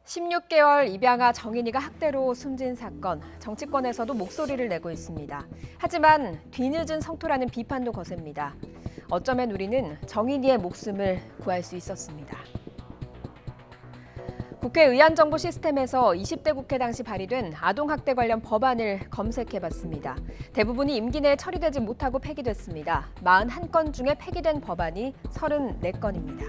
16개월 입양아 정인이가 학대로 숨진 사건, 정치권에서도 목소리를 내고 있습니다. 하지만 뒤늦은 성토라는 비판도 거셉니다. 어쩌면 우리는 정인이의 목숨을 구할 수 있었습니다. 국회 의안정보 시스템에서 20대 국회 당시 발의된 아동학대 관련 법안을 검색해봤습니다. 대부분이 임기 내에 처리되지 못하고 폐기됐습니다. 41건 중에 폐기된 법안이 34건입니다.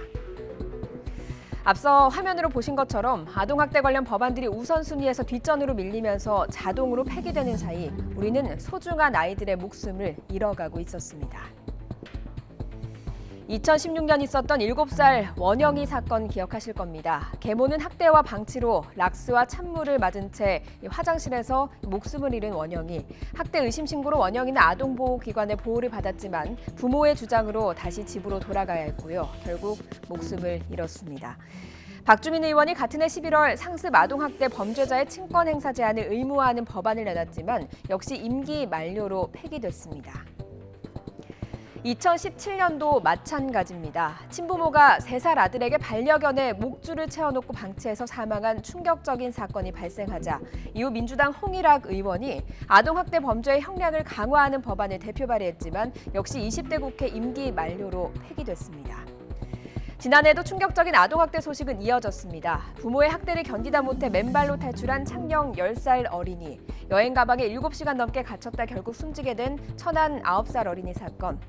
앞서 화면으로 보신 것처럼 아동학대 관련 법안들이 우선순위에서 뒷전으로 밀리면서 자동으로 폐기되는 사이 우리는 소중한 아이들의 목숨을 잃어가고 있었습니다. 2016년 있었던 7살 원영이 사건 기억하실 겁니다. 계모는 학대와 방치로 락스와 찬물을 맞은 채 화장실에서 목숨을 잃은 원영이 학대 의심 신고로 원영이는 아동보호기관의 보호를 받았지만 부모의 주장으로 다시 집으로 돌아가야 했고요. 결국 목숨을 잃었습니다. 박주민 의원이 같은 해 11월 상습 아동학대 범죄자의 친권 행사 제한을 의무화하는 법안을 내놨지만 역시 임기 만료로 폐기됐습니다. 2017년도 마찬가지입니다. 친부모가 3살 아들에게 반려견에 목줄을 채워놓고 방치해서 사망한 충격적인 사건이 발생하자 이후 민주당 홍일학 의원이 아동학대 범죄의 형량을 강화하는 법안을 대표 발의했지만 역시 20대 국회 임기 만료로 폐기됐습니다. 지난해도 충격적인 아동학대 소식은 이어졌습니다. 부모의 학대를 견디다 못해 맨발로 탈출한 창녕 10살 어린이, 여행 가방에 7시간 넘게 갇혔다 결국 숨지게 된 천안 9살 어린이 사건.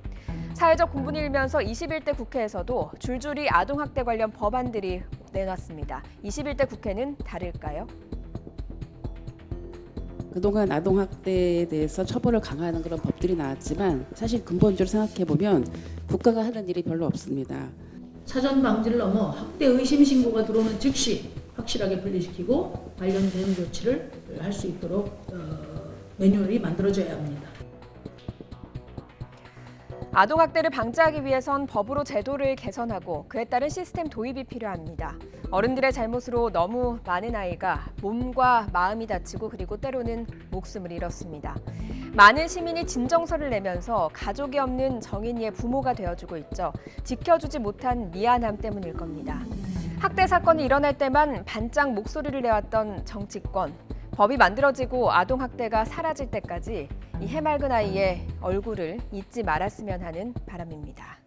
사회적 공분이 일면서 21대 국회에서도 줄줄이 아동학대 관련 법안들이 내놨습니다. 21대 국회는 다를까요? 그동안 아동학대에 대해서 처벌을 강화하는 그런 법들이 나왔지만 사실 근본적으로 생각해보면 국가가 하는 일이 별로 없습니다. 사전 방지를 넘어 학대 의심 신고가 들어오면 즉시 확실하게 분리시키고 관련된 조치를 할 수 있도록 매뉴얼이 만들어져야 합니다. 아동학대를 방지하기 위해선 법으로 제도를 개선하고 그에 따른 시스템 도입이 필요합니다. 어른들의 잘못으로 너무 많은 아이가 몸과 마음이 다치고 그리고 때로는 목숨을 잃었습니다. 많은 시민이 진정서를 내면서 가족이 없는 정인이의 부모가 되어주고 있죠. 지켜주지 못한 미안함 때문일 겁니다. 학대 사건이 일어날 때만 반짝 목소리를 내왔던 정치권. 법이 만들어지고 아동학대가 사라질 때까지 이 해맑은 아이의 얼굴을 잊지 말았으면 하는 바람입니다.